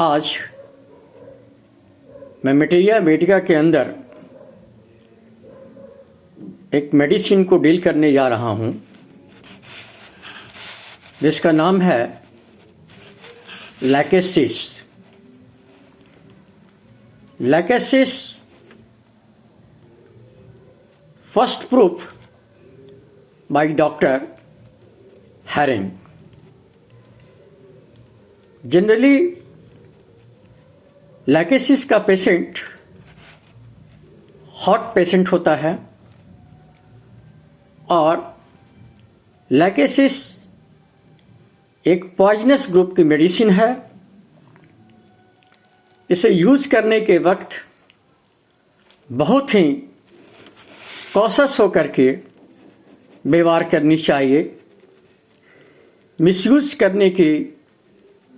आज मैं materia Medica के अंदर एक मेडिसिन को डील करने जा रहा हूं जिसका नाम है lachesis. Lachesis first proof by doctor herring. Generally lachesis का पेशेंट हॉट पेशेंट होता है और लैकेसिस एक पॉइजनस ग्रुप की मेडिसिन है। इसे यूज करने के वक्त बहुत ही कॉशस होकर के व्यवहार करनी चाहिए। मिसयूज करने की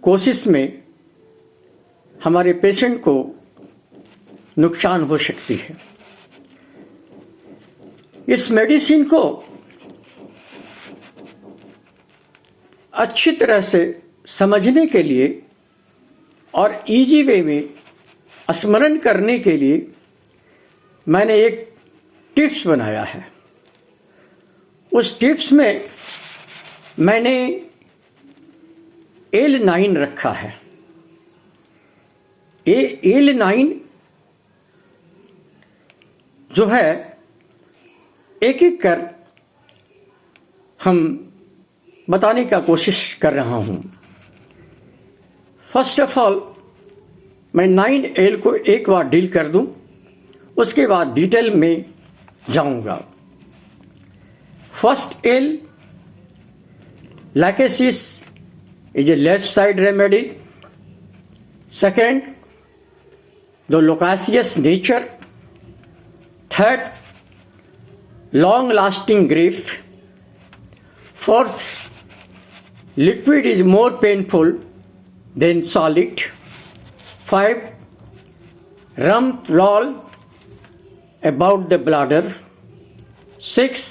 कोशिश में हमारे पेशेंट को नुकसान हो सकती है। इस मेडिसिन को अच्छी तरह से समझने के लिए और इजी वे में स्मरण करने के लिए मैंने एक टिप्स बनाया है। उस टिप्स में मैंने L9 रखा है। L9 जो है एक एक कर हम बताने का कोशिश कर रहा हूं। फर्स्ट ऑफ ऑल मैं 9L को एक बार डील कर दूं, उसके बाद डिटेल में जाऊंगा। First L, lachesis is a left side remedy. Second, the loquacious nature. Third, long lasting grief. Fourth, liquid is more painful than solid. 5, rump roll about the bladder. 6,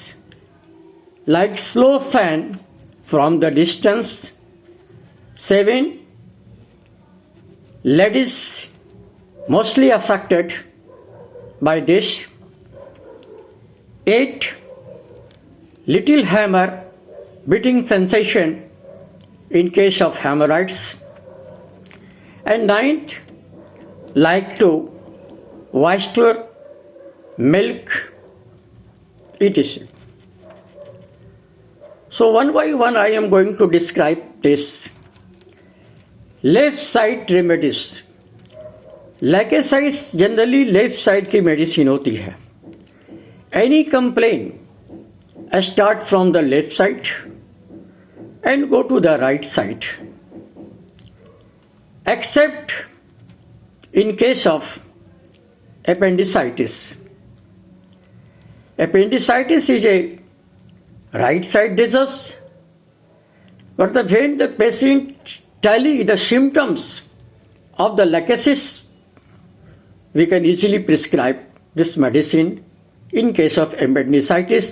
like slow fan from the distance. 7, ladies mostly affected by this. 8, little hammer beating sensation in case of hemorrhoids. And 9th, like to oyster, milk, etc. So one by one I am going to describe this. Left side remedies. Lachesis generally left side की medicine होती है। Any complaint start from the left side and go to the right side except in case of appendicitis. Appendicitis is a right side disease, but when the patient tally the symptoms of the lackesis, we can easily prescribe this medicine in case of appendicitis.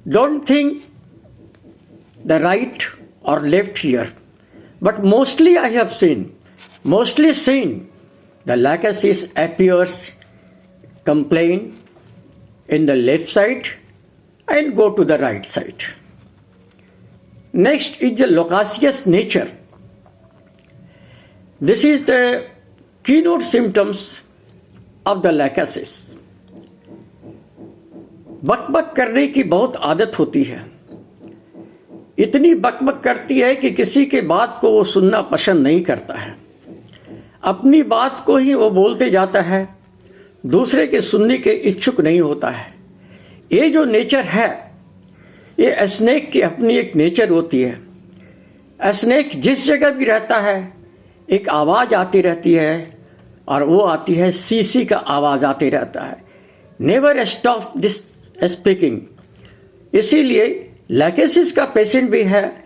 Don't think the right or left here, but mostly I have seen the lackesis appears, complain in the left side and go to the right side. Next is the loquacious nature. This is the keynote symptoms of the lackesis. बकबक करने की बहुत आदत होती है। इतनी बकबक करती है कि किसी के बात को वो सुनना पसंद नहीं करता है। अपनी बात को ही वो बोलते जाता है, दूसरे के सुनने के इच्छुक नहीं होता है। ये जो नेचर है, ये स्नेक की अपनी एक नेचर होती है। स्नेक जिस जगह भी रहता है, एक आवाज आती रहती है और वो आती है सी का आवाज आती रहता है। Never stop this speaking. इसीलिए लैकेसिस का पेशेंट भी है,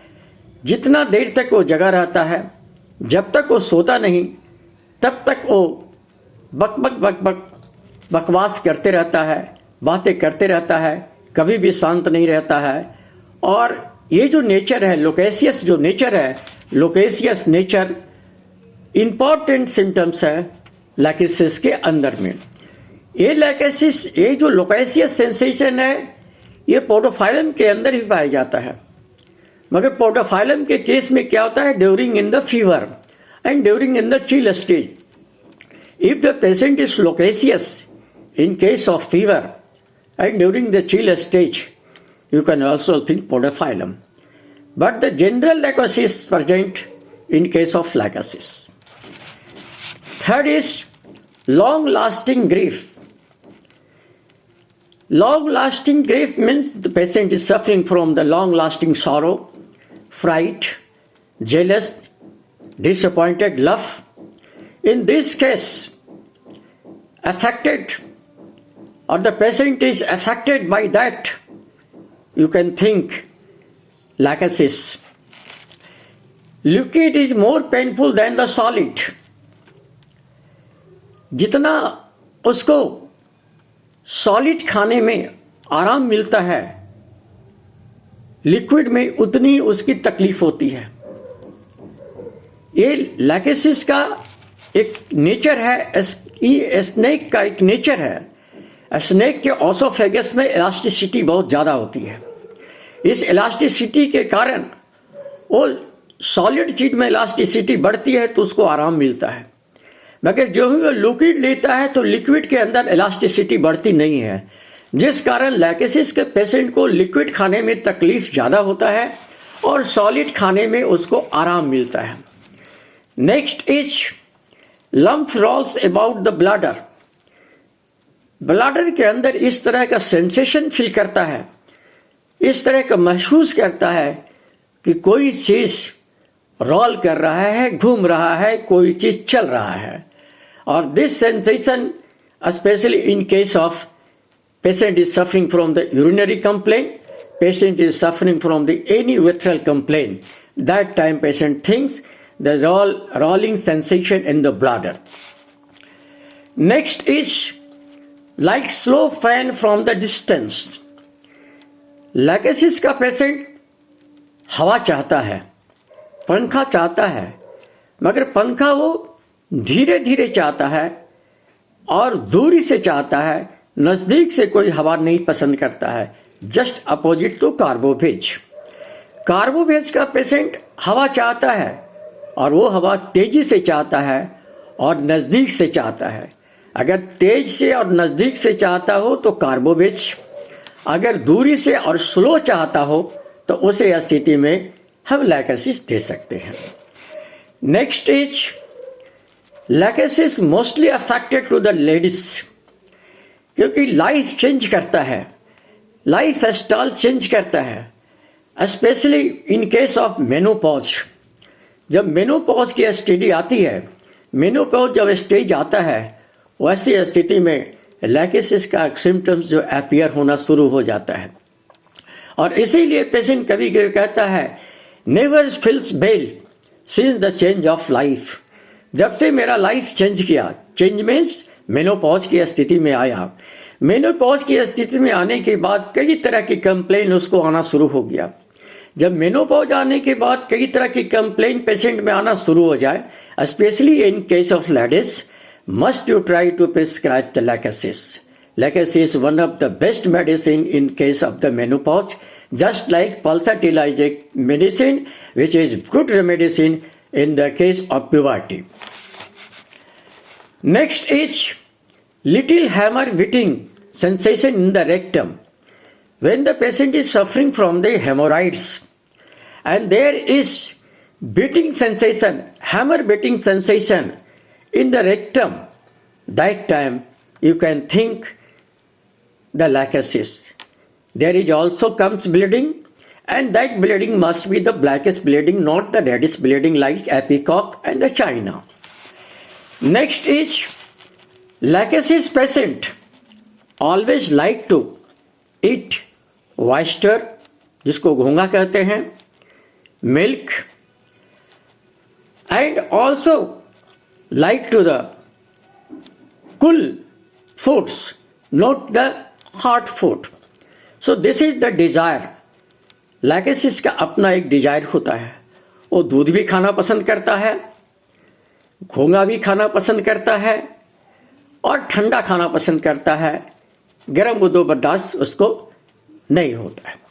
जितना देर तक वो जगा रहता है, जब तक वो सोता नहीं तब तक वो बकवास करते रहता है, बातें करते रहता है, कभी भी शांत नहीं रहता है। और ये जो नेचर है, लोकेशियस जो नेचर है, लोकेशियस नेचर इंपॉर्टेंट सिम्टम्स है लैकेसिस के अंदर में। ये लैकेसिस, ये जो लोकेसियस सेंसेशन है, ये पोडोफाइलम के अंदर ही पाया जाता है। मगर पोडोफाइलम के केस में क्या होता है, during in the fever and during in the chill stage, if the patient is loquacious in case of fever and during the chill stage, you can also think podophyllum. But the general leukosis present in case of leukosis. Third is long-lasting grief. Long-lasting grief means the patient is suffering from the long-lasting sorrow, fright, jealous, disappointed love. In this case, affected or the patient is affected by that, you can think leukosis. Liquid is more painful than the solid. जितना उसको solid खाने में आराम मिलता है, liquid में उतनी उसकी तकलीफ होती है। ये लैकेसिस का एक नेचर है, स्नेक का एक नेचर है। स्नेक के ओसोफेगस में इलास्टिसिटी बहुत ज़्यादा होती है। इस इलास्टिसिटी के कारण वो सॉलिड चीज में इलास्टिसिटी बढ़ती है तो उसको आराम मिलता है, मगर जो ही वो लिक्विड लेता है तो लिक्विड के अंदर इलास्टिसिटी बढ़ती नहीं है, जिस कारण लैकेसिस के पेशेंट को लिक्विड खाने में तकलीफ ज़्यादा होता है और सॉलिड खाने में उसको आराम मिलता है। Next is lump rolls about the bladder. Bladder के अंदर इस तरह का सेंसेशन फील करता है, इस तरह का महसूस करता है कि कोई चीज रोल कर रहा है, घूम रहा है, कोई चीज चल रहा है। और this sensation specially in case of patient is suffering from the urinary complaint, patient is suffering from the any urethral complaint, that time patient thinks the rolling sensation in the bladder. Next is like slow fan from the distance. Lachesis का patient हवा चाहता है, पंखा चाहता है, मगर पंखा वो धीरे धीरे चाहता है और दूरी से चाहता है, नजदीक से कोई हवा नहीं पसंद करता है। Just opposite to carbo veg. Carbo veg का पेशेंट हवा चाहता है और वो हवा तेजी से चाहता है और नजदीक से चाहता है। अगर तेज से और नजदीक से चाहता हो तो कार्बोवेज, अगर दूरी से और स्लो चाहता हो तो उसे स्थिति में हम लैकेसिस दे सकते हैं। Next is lachesis mostly affected to the ladies, क्योंकि लाइफ चेंज करता है, लाइफ स्टाइल चेंज करता है, specially in case of menopause. जब मेनोपॉज की स्टेज आती है, मेनोपॉज जब स्टेज आता है, वैसी स्थिति में लैकेसिस का सिम्टम्स जो अपीयर होना शुरू हो जाता है। और इसीलिए पेशेंट कभी कभी कहता है never feels well since the change of life. जब से मेरा लाइफ चेंज किया, चेंज मीन्स मेनोपॉज की स्थिति में आया। मेनोपॉज की स्थिति में आने के बाद कई तरह की कंप्लेन उसको आना शुरू हो गया। जब मेनोपॉज आने के बाद कई तरह की कंप्लेन पेशेंट में आना शुरू हो जाए, specially in case of ladies, must you try to prescribe the Leukosis. Leukosis is one of the best medicine in case of the menopause, just like pulsatilizic medicine, which is good medicine in the case of puberty. Next is little hammer beating sensation in the rectum. When the patient is suffering from the hemorrhoids and there is beating sensation, hammer beating sensation in the rectum, that time you can think the leukosis. There is also comes bleeding, and that bleeding must be the blackest bleeding, not the reddish bleeding like epicock and the China. Next is leukosis patient always like to eat oyster, जिसको घोंगा कहते हैं, milk, and also like to the cool foods, not the hot food. So this is the desire. Lachesis का अपना एक Dzire होता है, वो दूध भी खाना पसंद करता है, घोंघा भी खाना पसंद करता है और ठंडा खाना पसंद करता है, गर्म वो बर्दाश्त उसको नहीं होता है।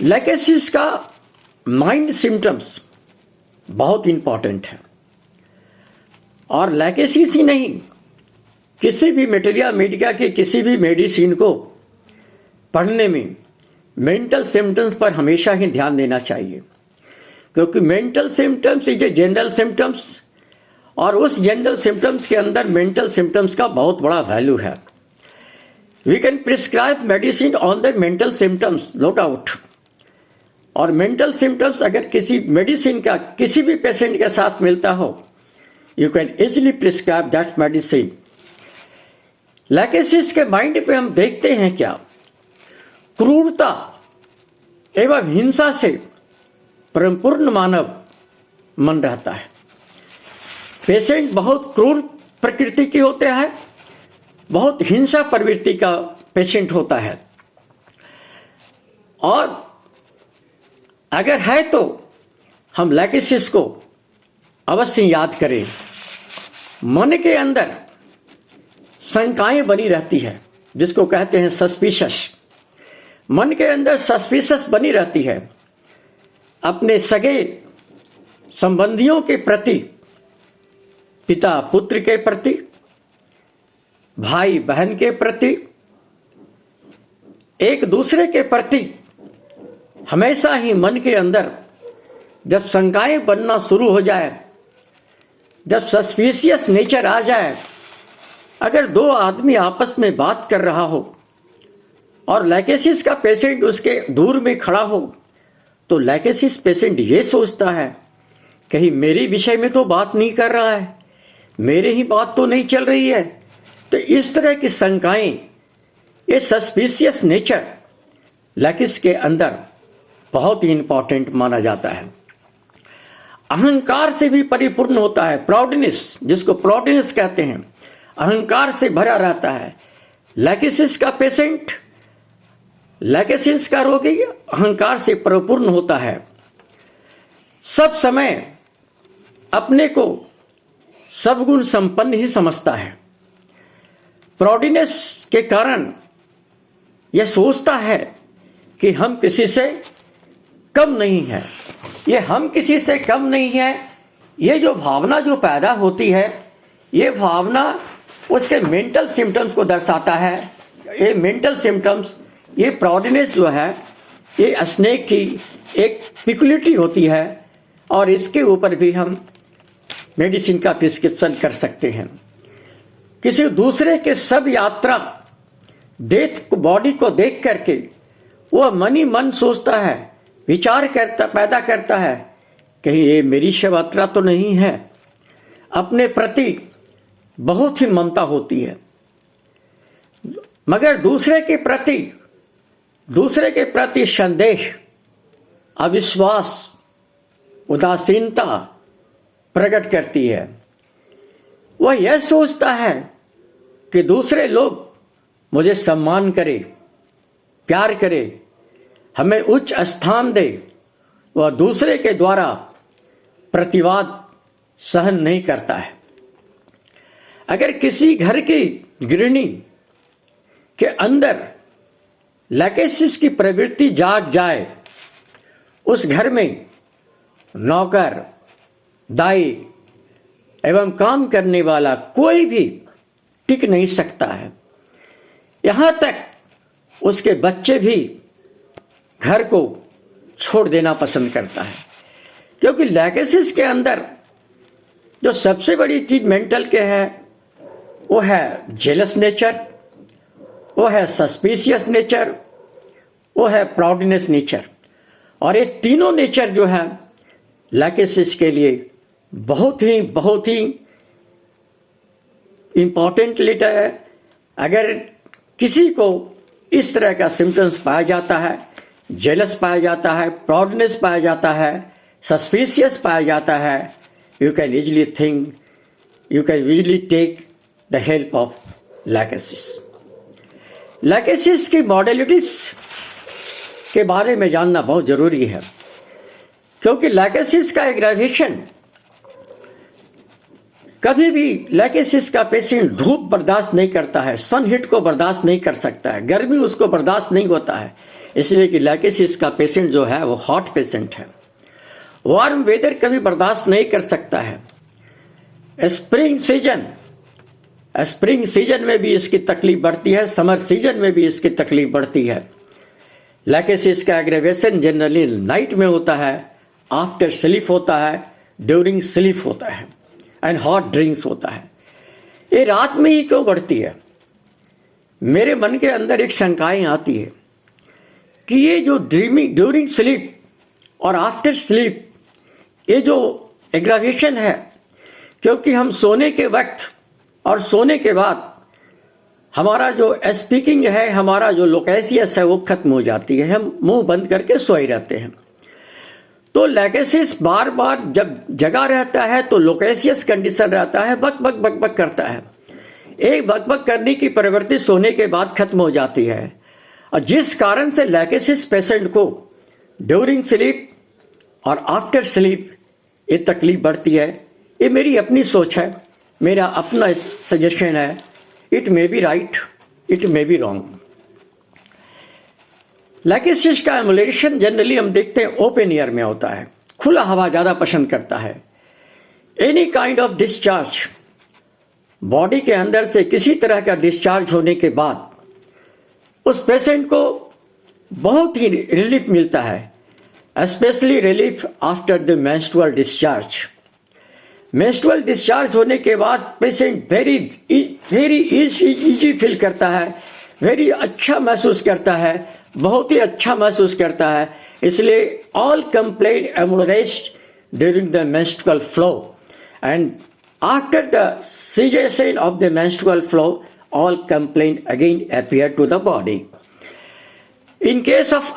लैकेसिस का माइंड सिम्टम्स बहुत इंपॉर्टेंट है, और लैकेसिस ही नहीं, किसी भी मटेरिया मीडिया के किसी भी मेडिसिन को पढ़ने में मेंटल सिम्टम्स पर हमेशा ही ध्यान देना चाहिए, क्योंकि mental symptoms is a general symptoms, और उस जनरल सिम्टम्स के अंदर मेंटल सिम्टम्स का बहुत बड़ा वैल्यू है। We can prescribe medicine on the mental symptoms, no doubt, और मेंटल सिम्टम्स अगर किसी मेडिसिन का किसी भी पेशेंट के साथ मिलता हो, you can easily prescribe that medicine. Lachesis के माइंड पे हम देखते हैं क्या, क्रूरता एवं हिंसा से परिपूर्ण मानव मन रहता है। पेशेंट बहुत क्रूर प्रकृति की होते हैं, बहुत हिंसा प्रवृत्ति का पेशेंट होता है, और अगर है तो हम लैकेसिस को अवश्य याद करें। मन के अंदर शंकाएं बनी रहती है, जिसको कहते हैं सस्पिशस। मन के अंदर सस्पिशस बनी रहती है अपने सगे संबंधियों के प्रति, पिता पुत्र के प्रति, भाई बहन के प्रति, एक दूसरे के प्रति हमेशा ही मन के अंदर जब शंकाएं बनना शुरू हो जाए, जब सस्पिशियस नेचर आ जाए, अगर दो आदमी आपस में बात कर रहा हो और लैकेसिस का पेशेंट उसके दूर में खड़ा हो, तो लैकेसिस पेशेंट ये सोचता है कहीं मेरे विषय में तो बात नहीं कर रहा है, मेरे ही बात तो नहीं चल रही है। तो इस तरह की शंकाएं, ये सस्पिशियस नेचर लैकेसिस के अंदर बहुत ही इंपॉर्टेंट माना जाता है। अहंकार से भी परिपूर्ण होता है, प्राउडनेस, जिसको प्राउडनेस कहते हैं, अहंकार से भरा रहता है। लैकेसिस का पेशेंट, लैकेसिस का रोगी अहंकार से परिपूर्ण होता है, सब समय अपने को सबगुण संपन्न ही समझता है। प्राउडनेस के कारण यह सोचता है कि हम किसी से कम नहीं है। ये हम किसी से कम नहीं है, ये जो भावना जो पैदा होती है, ये भावना उसके मेंटल सिम्टम्स को दर्शाता है। ये मेंटल सिम्टम्स, ये प्राउडनेस जो है, ये स्नेक की एक पिकुलिटी होती है, और इसके ऊपर भी हम मेडिसिन का प्रिस्क्रिप्शन कर सकते हैं। किसी दूसरे के सब यात्रा डेथ बॉडी को देख करके वह मन ही मन सोचता है, विचार करता पैदा करता है, कहीं ये मेरी शव यात्रा तो नहीं है। अपने प्रति बहुत ही ममता होती है, मगर दूसरे के प्रति संदेह, अविश्वास, उदासीनता प्रकट करती है। वह यह सोचता है कि दूसरे लोग मुझे सम्मान करें, प्यार करें, हमें उच्च स्थान दे। वह दूसरे के द्वारा प्रतिवाद सहन नहीं करता है। अगर किसी घर की गृहिणी के अंदर लैकेसिस की प्रवृत्ति जाग जाए, उस घर में नौकर, दाई एवं काम करने वाला कोई भी टिक नहीं सकता है। यहां तक उसके बच्चे भी घर को छोड़ देना पसंद करता है, क्योंकि लैकेसिस के अंदर जो सबसे बड़ी चीज मेंटल के है, वो है जेलस नेचर, वो है सस्पिशियस नेचर, वो है प्राउडनेस नेचर। और ये तीनों नेचर जो है लैकेसिस के लिए बहुत ही इंपॉर्टेंट लेटर है। अगर किसी को इस तरह का सिम्टम्स पाया जाता है, जेलस पाया जाता है, प्राउडनेस पाया जाता है, सस्पिशियस पाया जाता है, you can easily think, you can easily take the help of lachesis. Lachesis की मॉडलिटीज के बारे में जानना बहुत जरूरी है, क्योंकि लैकेसिस का एग्रावेशन कभी भी लैकेसिस का पेशेंट धूप बर्दाश्त नहीं करता है, सन हीट को बर्दाश्त नहीं कर सकता है, गर्मी उसको बर्दाश्त नहीं होता है, इसलिए कि लैकेसिस का पेशेंट जो है वो हॉट पेशेंट है। वार्म वेदर कभी बर्दाश्त नहीं कर सकता है। स्प्रिंग सीजन में भी इसकी तकलीफ बढ़ती है, समर सीजन में भी इसकी तकलीफ बढ़ती है। लैकेसिस का एग्रेवेशन जनरली नाइट में होता है, आफ्टर स्लीप होता है, ड्यूरिंग स्लीप होता है एंड हॉट ड्रिंक्स होता है। ये रात में ही क्यों बढ़ती है? मेरे मन के अंदर एक शंकाएं आती है कि ये जो ड्यूरिंग स्लीप और आफ्टर स्लीप ये जो एग्रावेशन है, क्योंकि हम सोने के वक्त और सोने के बाद हमारा जो स्पीकिंग है, हमारा जो लोकेसियस है वो खत्म हो जाती है, हम मुंह बंद करके सोए रहते हैं। तो लैकेसिस बार बार जब जगा रहता है तो लोकेसियस कंडीशन रहता है, बक बक बक बक करता है। एक बक बक करने की प्रवृत्ति सोने के बाद खत्म हो जाती है, और जिस कारण से लैकेसिस पेशेंट को ड्यूरिंग स्लीप और आफ्टर स्लीप ये तकलीफ बढ़ती है। ये मेरी अपनी सोच है, मेरा अपना सजेशन है। It may be right, it may be wrong. Lachesis का एमुलेशन जनरली हम देखते हैं ओपन एयर में होता है, खुला हवा ज्यादा पसंद करता है। Any kind of discharge, body के अंदर से किसी तरह का डिस्चार्ज होने के बाद उस पेशेंट को बहुत ही रिलीफ मिलता है, specially relief after the menstrual discharge. Menstrual discharge होने के बाद पेशेंट वेरी इजी फील करता है, वेरी अच्छा महसूस करता है, बहुत ही अच्छा महसूस करता है। इसलिए all complaint ameliorate during the menstrual flow and after the cessation of the menstrual flow all complaint again appear to the body. In case of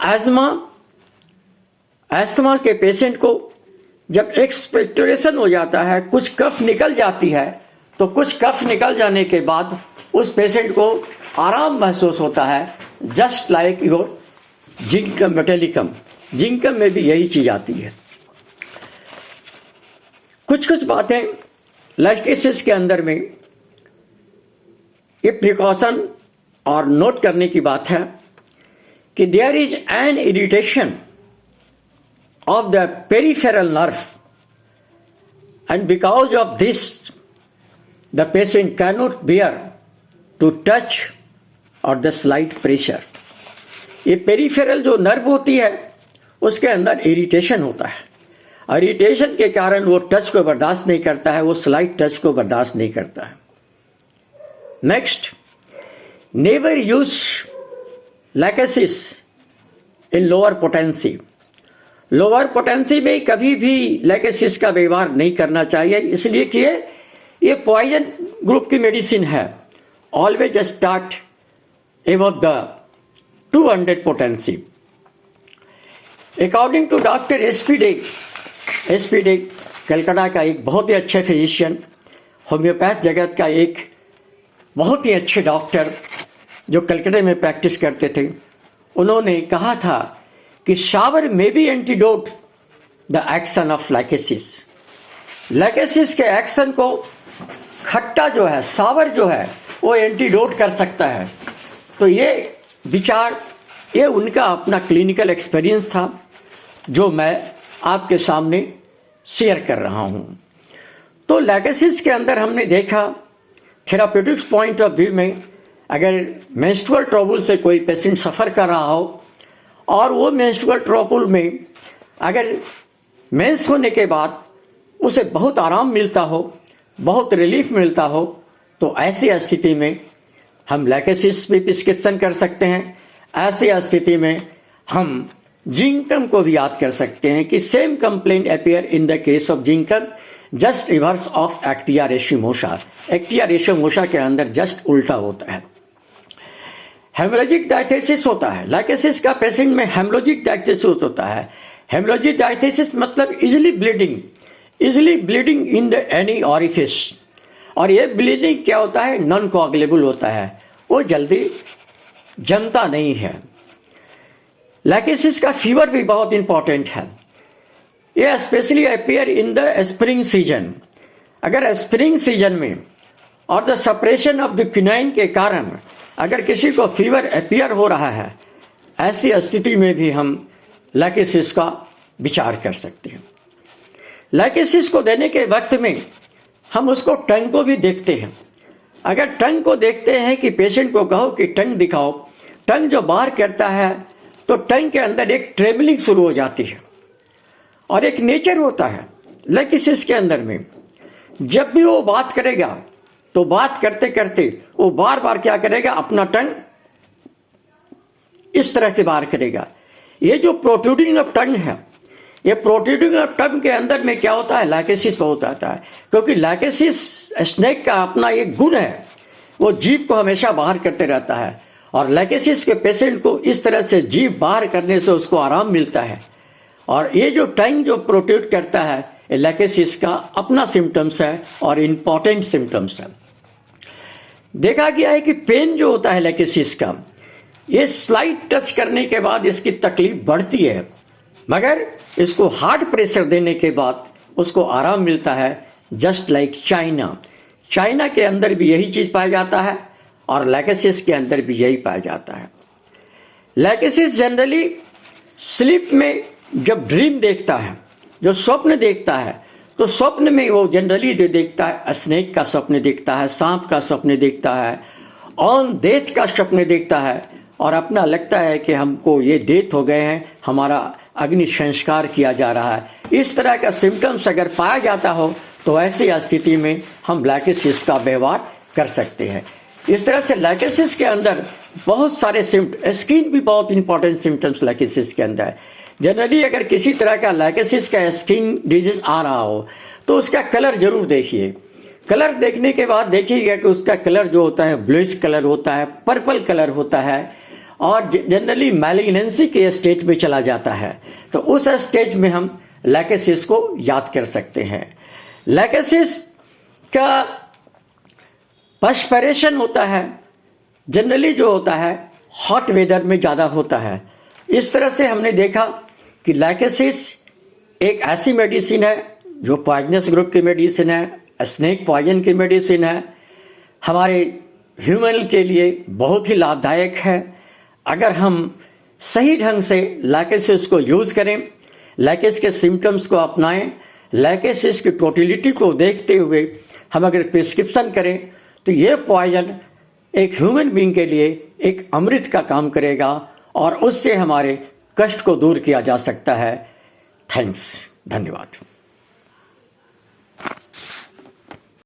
asthma के पेशेंट को जब एक्सपेक्टोरेशन हो जाता है, कुछ कफ निकल जाती है, तो कुछ कफ निकल जाने के बाद उस पेशेंट को आराम महसूस होता है, जस्ट लाइक योर जिंकम मेटेलिकम। जिंकम में भी यही चीज आती है। कुछ बातें लैकेसिस के अंदर में ये प्रिकॉशन और नोट करने की बात है कि there is an irritation of the peripheral nerve, and because of this the patient cannot bear to touch or the slight pressure। ये पेरिफेरल जो नर्व होती है उसके अंदर इरिटेशन होता है, और इरिटेशन के कारण वो टच को बर्दाश्त नहीं करता है, वो स्लाइट टच को बर्दाश्त नहीं करता है। नेक्स्ट, नेवर यूज लैकेसिस इन लोअर पोटेंसी। लोअर पोटेंसी में कभी भी लैकेसिस का व्यवहार नहीं करना चाहिए, इसलिए कि ये पॉइजन ग्रुप की मेडिसिन है। Always start above the 200 potency. According to doctor SP Dey Calcutta का एक बहुत ही अच्छे फिजिशियन, होम्योपैथ जगत का एक बहुत ही अच्छे डॉक्टर जो कलकत्ता में प्रैक्टिस करते थे, उन्होंने कहा था कि sour may be antidote the action of lachesis. Lachesis के एक्शन को खट्टा जो है, सावर जो है, वो एंटीडोट कर सकता है। तो ये विचार, ये उनका अपना क्लिनिकल एक्सपीरियंस था जो मैं आपके सामने शेयर कर रहा हूं। तो लैकेसिस के अंदर हमने देखा थेराप्यूटिक्स पॉइंट ऑफ व्यू में, अगर मेंस्ट्रुअल ट्रबल से कोई पेशेंट सफर कर रहा हो और वो मेंस्ट्रुअल ट्रबल में अगर मेंस होने के बाद उसे बहुत आराम मिलता हो, बहुत रिलीफ मिलता हो, तो ऐसी स्थिति में हम लैकेसिस भी प्रिस्क्रिप्शन कर सकते हैं। ऐसी स्थिति में हम जिंकम को भी याद कर सकते हैं कि same complaint appear in the case of zincum, just reverse of Actaea racemosa. Actaea racemosa के अंदर जस्ट उल्टा होता है। हेमोरेजिक डायथेसिस होता है। लैकेसिस का पेशेंट में हेमोरेजिक डायथेसिस होता है। हेमोरेजिक डायथेसिस मतलब easily bleeding in the any orifice. और ये ब्लीडिंग क्या होता है? नॉन कोआगुलेबल होता है, वो जल्दी जमता नहीं है। लैकेसिस का फीवर भी बहुत इंपॉर्टेंट है। ये specially appear in the spring season. अगर स्प्रिंग सीजन में और the suppression of the quinine के कारण अगर किसी को फीवर अपीयर हो रहा है, ऐसी स्थिति में भी हम लैकेसिस का विचार कर सकते हैं। लैकेसिस को देने के वक्त में हम उसको टंग को भी देखते हैं। अगर टंग को देखते हैं कि पेशेंट को कहो कि टंग दिखाओ, टंग जो बाहर करता है तो टंग के अंदर एक ट्रेमलिंग शुरू हो जाती है और एक नेचर होता है लैकेसिस के अंदर में। जब भी वो बात करेगा तो बात करते करते वो बार बार क्या करेगा, अपना टंग इस तरह से बाहर करेगा। ये जो प्रोट्रूडिंग ऑफ टंग है, ये प्रोट्रूडिंग ऑफ टंग के अंदर में क्या होता है, लैकेसिस बहुत आता है। क्योंकि लैकेसिस स्नेक का अपना एक गुण है, वो जीभ को हमेशा बाहर करते रहता है और लैकेसिस के पेशेंट को इस तरह से जीभ बाहर करने से उसको आराम मिलता है। और ये जो टंग जो प्रोट्रूड करता है, ये लैकेसिस का अपना सिम्टम्स है और इंपॉर्टेंट सिम्टम्स है। देखा गया है कि पेन जो होता है लैकेसिस का, ये स्लाइट टच करने के बाद इसकी तकलीफ बढ़ती है, मगर इसको हार्ड प्रेशर देने के बाद उसको आराम मिलता है। जस्ट लाइक चाइना, चाइना के अंदर भी यही चीज पाया जाता है और लैकेसिस के अंदर भी यही पाया जाता है। लैकेसिस जनरली स्लीप में जब ड्रीम देखता है, जो स्वप्न देखता है, तो स्वप्न में वो जनरली जो देखता है स्नेक का स्वप्न देखता है, सांप का स्वप्न देखता है, ऑन डेथ का स्वप्न देखता है और अपना लगता है कि हमको ये डेथ हो गए हैं, हमारा अग्नि संस्कार किया जा रहा है। इस तरह का सिम्टम्स अगर पाया जाता हो तो ऐसी स्थिति में हम लैकेसिस का व्यवहार कर सकते हैं। इस तरह से लैकेसिस के अंदर बहुत सारे स्किन भी बहुत इंपॉर्टेंट सिम्टम्स लैकेसिस के अंदर है। जनरली अगर किसी तरह का लैकेसिस का स्किन डिजीज आ रहा हो तो उसका कलर जरूर देखिए। कलर देखने के बाद देखिएगा कि उसका कलर जो होता है ब्लूइश कलर होता है, पर्पल कलर होता है और जनरली मैलिग्नेंसी के स्टेज में चला जाता है। तो उस स्टेज में हम लैकेसिस को याद कर सकते हैं। लैकेसिस का पर्सपिरेशन होता है, जनरली जो होता है हॉट वेदर में ज़्यादा होता है। इस तरह से हमने देखा कि लैकेसिस एक ऐसी मेडिसिन है जो पॉइजनस ग्रुप की मेडिसिन है, स्नेक पॉइजन की मेडिसिन है, हमारे ह्यूमन के लिए बहुत ही लाभदायक है। अगर हम सही ढंग से लैकेसिस को यूज करें, लैकेसिस के सिम्टम्स को अपनाएं, लैकेसिस की टोटलिटी को देखते हुए हम अगर प्रिस्क्रिप्शन करें तो ये पॉइजन एक ह्यूमन बीइंग के लिए एक अमृत का काम करेगा और उससे हमारे कष्ट को दूर किया जा सकता है। थैंक्स, धन्यवाद।